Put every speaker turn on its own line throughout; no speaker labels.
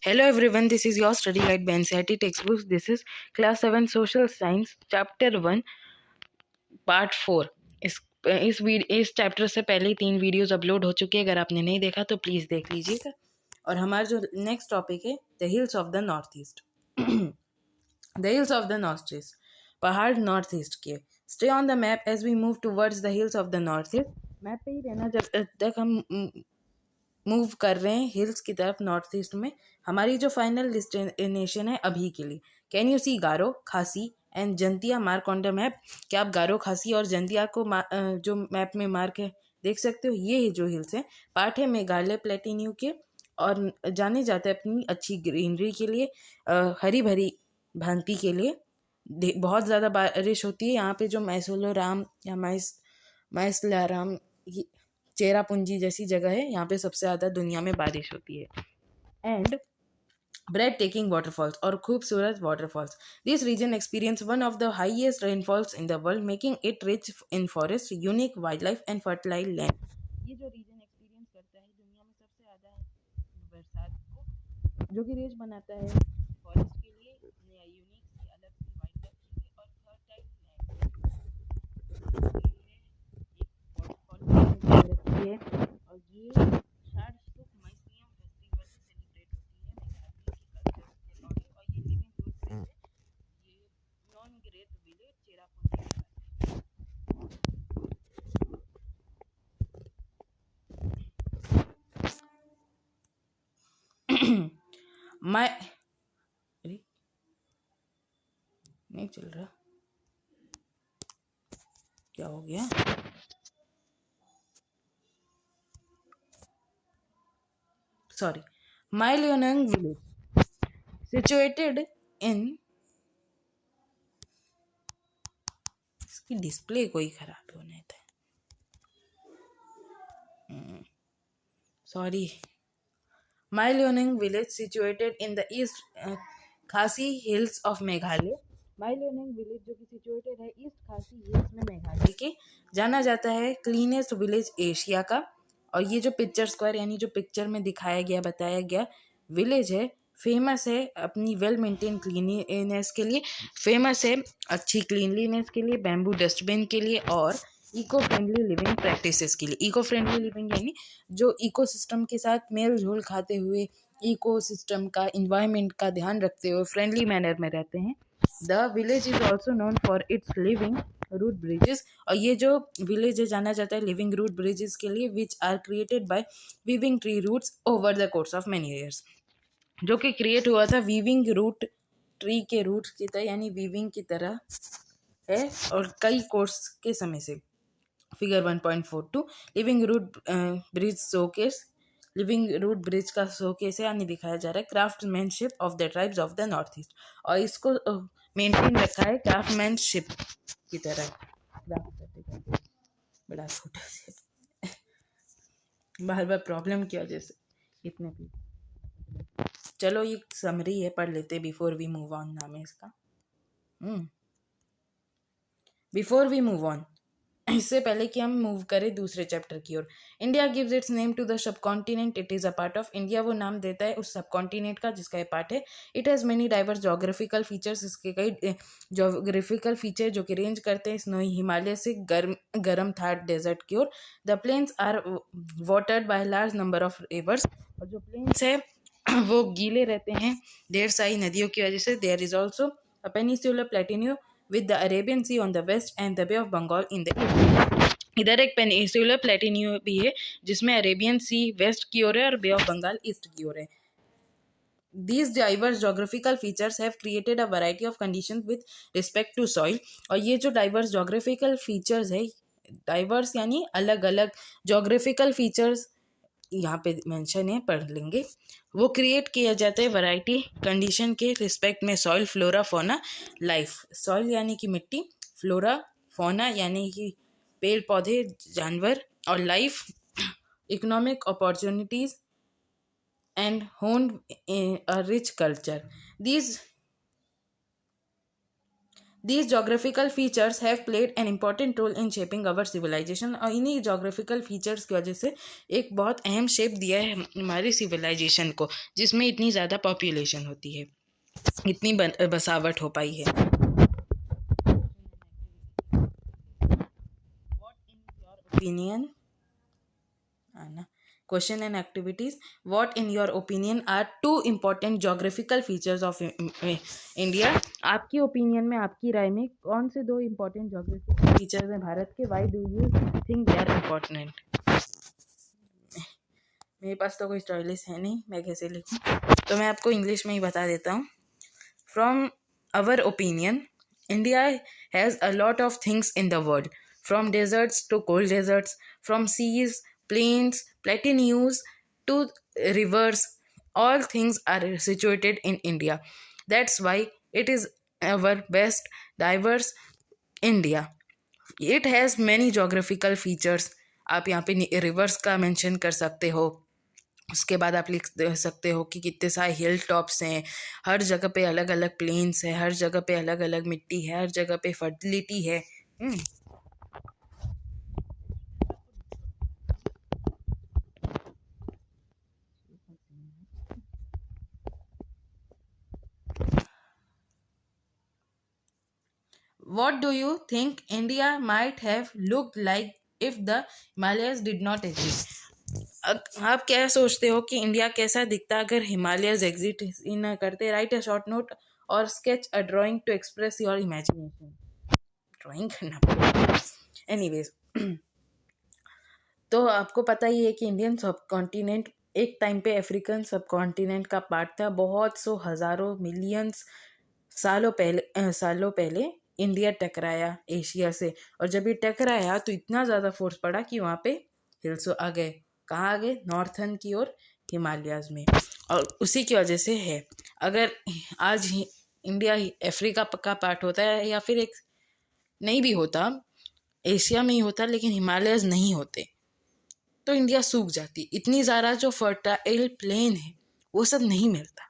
Hello everyone, this is your study guide by NCERT textbooks. This is class 7 social science chapter 1 part 4. इस chapter से पहले 3 videos upload हो चुके हैं. अगर आपने नहीं देखा तो प्लीज़ देख लीजिएगा. और हमारा जो नेक्स्ट टॉपिक है the hills of the north east. The hills of the north east, पहाड़ नॉर्थ ईस्ट के. Stay on the map as we move towards the hills of the north east. Map पे ही रहना जब तक हम move कर रहे हैं हिल्स की तरफ नॉर्थ ईस्ट में. हमारी जो फाइनल डेस्टिनेशन है अभी के लिए, can you see Garo, Khasi and Jaintia mark on the map. क्या आप गारो, खासी और जंतिया को जो मैप में मार्क है देख सकते हो. ये जो हिल्स हैं पार्ट है मेघालय प्लेटिन्यू के और जाने जाते हैं अपनी अच्छी ग्रीनरी के लिए, हरी भरी भांति के लिए. बहुत ज़्यादा बारिश होती है यहाँ पे. जो मैसोलोराम या मैसलाराम चेरापूंजी जैसी जगह है, यहाँ पे सबसे ज़्यादा दुनिया में बारिश होती है. एंड ब्रेड टेकिंग वाटरफॉल्स और खूबसूरत waterfalls. This region experience one of the highest rainfalls in the world, making it rich in forest, unique wildlife and fertilize land. ये जो रीजन एक्सपीरियंस करता है दुनिया में सबसे ज़्यादा बरसात को, जो कि रिच बनाता है फॉरेस्ट के लिए, यूनिक सी अलग सी वाइल्ड लाइफ के लिए और फर्टाइल लैंड के लिए एक वाटरफॉल रखती है. और ये शारसुक मैसियम फेस्टिवल सेलिब्रेट होती है मेघालय के कल्चर के अकॉर्डिंग. और ये लिविंग रूट है, ये नॉन ग्रेट विलेज चेरापूंजी. मैं नहीं चल रहा, क्या हो गया. Sorry. Mawlynnong village situated in, इसकी डिस्प्ले कोई खराब होने था. Sorry. Mawlynnong village situated in the east Khasi hills of Meghalaya. Mawlynnong village जो कि सिचुएटेड है ईस्ट खासी हिल्स में मेघालय के, जाना जाता है क्लीनेस्ट विलेज एशिया का. और ये जो पिक्चर स्क्वायर यानी जो पिक्चर में दिखाया गया बताया गया विलेज है, फेमस है अपनी वेल मेंटेन क्लीनलीनेस के लिए, फेमस है अच्छी क्लीनलीनेस के लिए, बैम्बू डस्टबिन के लिए और इको फ्रेंडली लिविंग प्रैक्टिसेस के लिए. इको फ्रेंडली लिविंग यानी जो इकोसिस्टम के साथ मेल जोल खाते हुए, इकोसिस्टम का, इन्वायरमेंट का ध्यान रखते हुए फ्रेंडली मैनर में रहते हैं. The village is also known for its living root bridges. और ये जो विलेज है जाना जाता है लिविंग रूट ब्रिजेस के लिए, which are created by weaving tree roots over the course of many years. जो कि क्रिएट हुआ था वीविंग रूट ट्री के रूट्स की तरह, यानी वीविंग की तरह है और कई कोर्स के समय से. Figure 1.42 living root bridge showcase. Living root bridge का शोकेस है यानी दिखाया जा रहा है craftsmanship of the tribes of the north east. और इसको मेंटेन रखा है क्राफ्टमैनशिप की तरह. क्राफ्ट करते करते बड़ा छोटा से बार बार प्रॉब्लम की वजह से इतने भी. चलो ये समरी है, पढ़ लेते बिफोर वी मूव ऑन. नाम है इसका बिफोर वी मूव ऑन. इससे पहले कि हम मूव करें दूसरे चैप्टर की ओर. India gives its name to the subcontinent it is a part of. India वो नाम देता है उस सब कॉन्टिनेंट का जिसका ये पार्ट है. It has many diverse geographical features. इसके कई जोग्राफिकल फीचर जो कि रेंज करते हैं स्नोई हिमालय से गर्म थार डेजर्ट की ओर. The plains are watered by large number of rivers. और जो प्लेन्स है वो गीले रहते हैं ढेर सारी नदियों की वजह से. There is also a peninsular plateau with the Arabian Sea on the west and the Bay of Bengal in the east. इधर एक पेनिसुलर प्लेटिन्यू भी है जिसमें अरेबियन सी वेस्ट की ओर है और बे ऑफ बंगाल ईस्ट की ओर है. These diverse geographical features have created a variety of conditions with respect to soil. और ये जो diverse geographical features है, diverse यानी अलग अलग geographical features यहाँ पे मेंशन है, पढ़ लेंगे. वो क्रिएट किया जाता है वैरायटी कंडीशन के रिस्पेक्ट में. सॉइल, फ्लोरा, फोना, लाइफ. सॉइल यानी कि मिट्टी, फ्लोरा, फोना यानी कि पेड़ पौधे जानवर, और लाइफ इकोनॉमिक अपॉर्चुनिटीज एंड होन a rich culture. These geographical features have played an important role in shaping our civilization. और इन्हीं geographical features की वजह से एक बहुत अहम शेप दिया है हमारी civilization को, जिसमें इतनी ज़्यादा population होती है, इतनी बसावट हो पाई है. What in your opinion? Question and activities. What in your opinion are two important geographical features of India? आपकी ओपिनियन में, आपकी राय में कौन से दो इम्पोर्टेंट geographical features हैं भारत के? Why do you think they are important? मेरे पास तो कोई चॉइस है नहीं, मैं कैसे लिखूं, तो मैं आपको इंग्लिश में ही बता देता हूँ. From our opinion, India has a lot of things in the world, from deserts to cold deserts, from seas, plains, plateaus to rivers. All things are situated in India. That's why it is our best diverse India. It has many geographical features. आप यहाँ पे reverse का mention कर सकते हो. उसके बाद आप लिख सकते हो कि कितने सारे हिल टॉप्स हैं, हर जगह पे अलग अलग प्लेन्स है, हर जगह पे अलग अलग मिट्टी है, हर जगह पे फर्टिलिटी है. What do you think India might have looked like if the Himalayas did not exist? आप क्या सोचते हो कि इंडिया कैसा दिखता अगर हिमालयस एग्जिस्ट ही ना करते? राइट अ शॉर्ट नोट और sketch a drawing to express your imagination. Drawing करना पड़ेगा. एनीवेज, तो आपको पता ही है कि इंडियन सब कॉन्टिनेंट एक टाइम पे अफ्रीकन सब कॉन्टिनेंट का पार्ट था. बहुत सौ हज़ारों मिलियंस सालों पहले इंडिया टकराया एशिया से, और जब ये टकराया तो इतना ज़्यादा फोर्स पड़ा कि वहाँ पे हिल्स आ गए. कहाँ आ गए? नॉर्थन की ओर, हिमालयाज़ में. और उसी की वजह से है, अगर आज इंडिया अफ्रीका का पार्ट होता है या फिर एक नहीं भी होता, एशिया में ही होता, लेकिन हिमालयस नहीं होते, तो इंडिया सूख जाती. इतनी ज़्यादा जो फर्टाइल प्लेन है वो सब नहीं मिलता.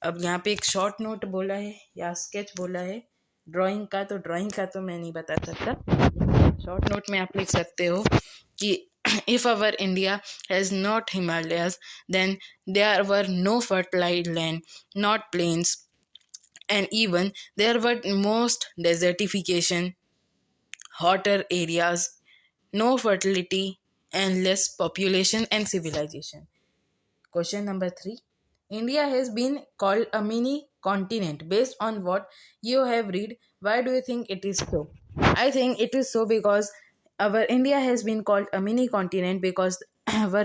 अब यहाँ पे एक शॉर्ट नोट बोला है या स्केच बोला है ड्राइंग का, तो ड्राइंग का तो मैं नहीं बता सकता. शॉर्ट नोट में आप लिख सकते हो कि if our India has not Himalayas, then there were no fertile land, not plains, and even there were most desertification, hotter areas, no fertility, and less population and civilization. Question number 3. India has been called a mini continent. Based on what you have read, why do you think it is so? I think it is so because our India has been called a mini continent because our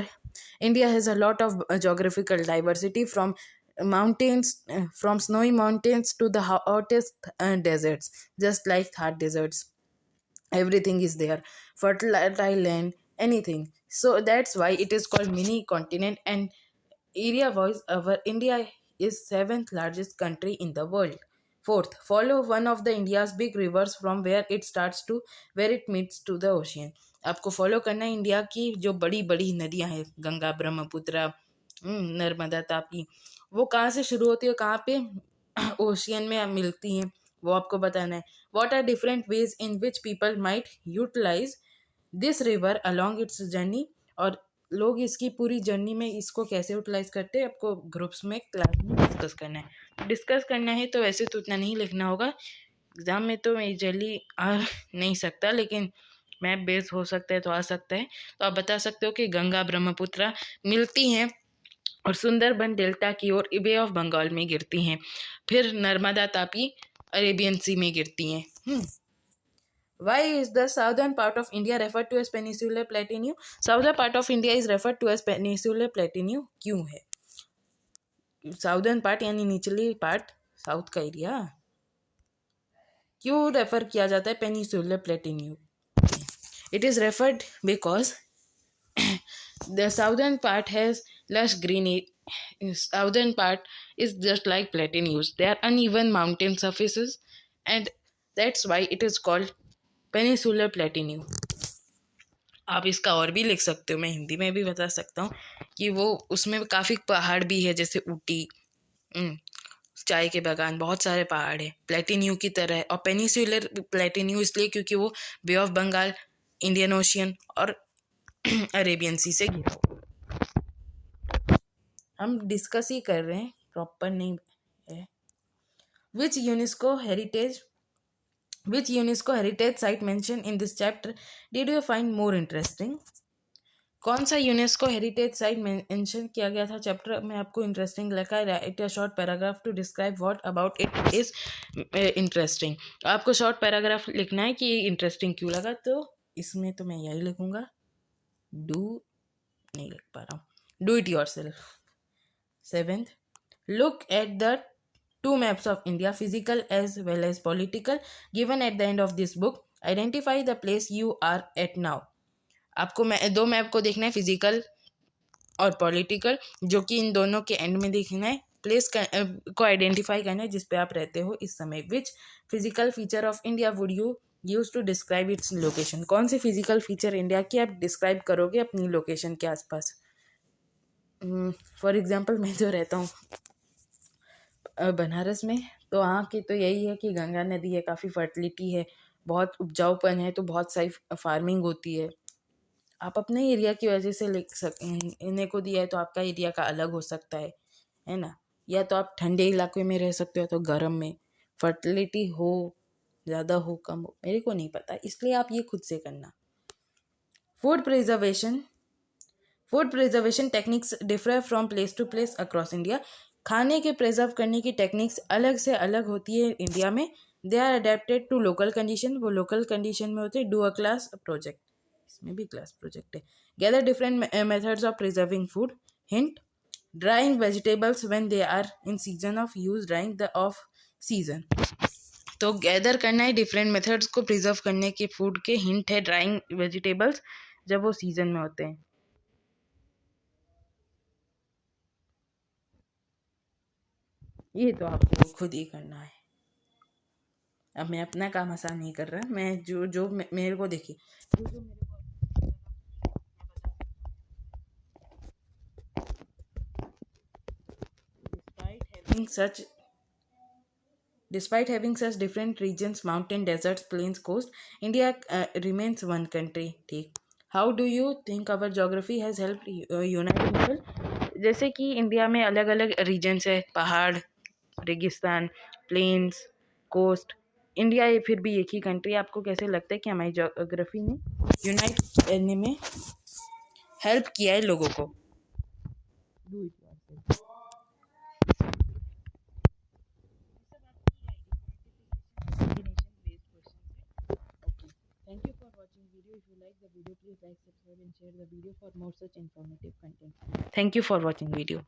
India has a lot of geographical diversity, from mountains, from snowy mountains to the hottest deserts, just like Thar deserts. Everything is there, fertile land, anything. So that's why it is called mini continent. And area wise, our India is 7th largest country in the world. Fourth, follow one of the India's big rivers from where it starts to where it meets to the ocean. आपको follow करना है India की जो बड़ी बड़ी नदियां हैं, गंगा, ब्रह्मपुत्र, नर्मदा, तापी, वो कहाँ से शुरू होती है, कहाँ पे ओशियन में मिलती हैं, वो आपको बताना है. What are different ways in which people might utilize this river along its journey, और लोग इसकी पूरी जर्नी में इसको कैसे यूटिलाइज करते हैं, आपको ग्रुप्स में क्लास में डिस्कस करना है. डिस्कस करना है तो वैसे तो उतना नहीं लिखना होगा, एग्ज़ाम में तो मेजरली आ नहीं सकता, लेकिन मैप बेस हो सकता है तो आ सकता है. तो आप बता सकते हो कि गंगा ब्रह्मपुत्र मिलती हैं और सुंदरबन डेल्टा की ओर बे ऑफ बंगाल में गिरती हैं, फिर नर्मदा तापी अरेबियन सी में गिरती हैं. Why is the southern part of India referred to as Peninsular Plateau? Southern part of India is referred to as Peninsular Plateau. क्यों है साउदर्न पार्ट यानी निचली पार्ट, साउथ का एरिया, क्यों रेफर किया जाता है peninsular plateau? It is referred because the southern part has lush green. Southern part is just like plateaus. They are uneven mountain surfaces, and that's why it is called peninsular plateau. आप इसका और भी लिख सकते हो, मैं हिंदी में भी बता सकता हूँ कि वो उसमें काफ़ी पहाड़ भी है, जैसे ऊटी, चाय के बागान, बहुत सारे पहाड़ है, प्लेटिन्यू की तरह। और पेनिसुलर प्लेटिन्यू इसलिए क्योंकि वो बे ऑफ बंगाल, इंडियन ओशियन और अरेबियन सी से घिरा हुआ। हम डिस्कस ही कर रहे हैं, प्रॉपर नहीं है। Which UNESCO heritage site mention in this chapter did you find more interesting? कौन सा यूनेस्को हेरिटेज साइट मेंशन किया गया था चैप्टर में आपको इंटरेस्टिंग लगा? Write a short paragraph to describe what about it is interesting. आपको शॉर्ट पैराग्राफ लिखना है कि इंटरेस्टिंग क्यों लगा, तो इसमें तो मैं यही लिखूंगा, नहीं लिख पा रहा हूँ, do it your self. 7th, look at the two maps of India, physical as well as political, given at the end of this book. Identify the place you are at now. आपको दो map को देखना है, physical और political, जो कि इन दोनों के एंड में देखना है। प्लेस को आइडेंटिफाई करना है जिस पे आप रहते हो इस समय। Which physical feature of India would you use to describe its location? कौन सी फिजिकल फीचर इंडिया की आप डिस्क्राइब करोगे अपनी लोकेशन के आसपास? फॉर एग्जाम्पल मैं जो रहता हूँ बनारस में, तो वहाँ की तो यही है कि गंगा नदी है, काफ़ी फर्टिलिटी है, बहुत उपजाऊपन है, तो बहुत सारी फार्मिंग होती है। आप अपने एरिया की वजह से लिख सकने को दिया है, तो आपका एरिया का अलग हो सकता है ना? या तो आप ठंडे इलाके में रह सकते हो, तो गर्म में फर्टिलिटी हो, ज़्यादा हो, कम हो, मेरे को नहीं पता, इसलिए आप ये खुद से करना। Food preservation techniques differ from place to place across India. खाने के प्रिजर्व करने की टेक्निक्स अलग से अलग होती है इंडिया में। They are adapted to local condition, वो लोकल कंडीशन में होते हैं। डू अ क्लास प्रोजेक्ट, इसमें भी क्लास प्रोजेक्ट है। Gather different methods of preserving food. Hint, drying vegetables when they are in season of use, drying the off season. तो gather करना है डिफरेंट मेथड्स को प्रिजर्व करने के फूड के। हिंट है ड्राइंग वेजिटेबल्स जब वो सीजन में होते हैं। ये तो आपको खुद ही करना है। अब मैं अपना काम आसान नहीं कर रहा, मैं जो मेरे को देखिए, जो मेरे को Despite having such different regions, mountain, deserts, plains, coast, India remains one country. ठीक. How do you think our geography has helped unite people? जैसे कि इंडिया में अलग अलग रीजन्स है, पहाड़, रेगिस्तान, प्लेन्स, कोस्ट, इंडिया ये फिर भी एक ही कंट्री। आपको कैसे लगता है कि हमारी जोग्राफी ने यूनाइट करने में हेल्प किया है लोगों को? Do it yourself. Thank you for watching video. If you like the video, please like, subscribe and share the video for more such informative content. Thank you for watching video.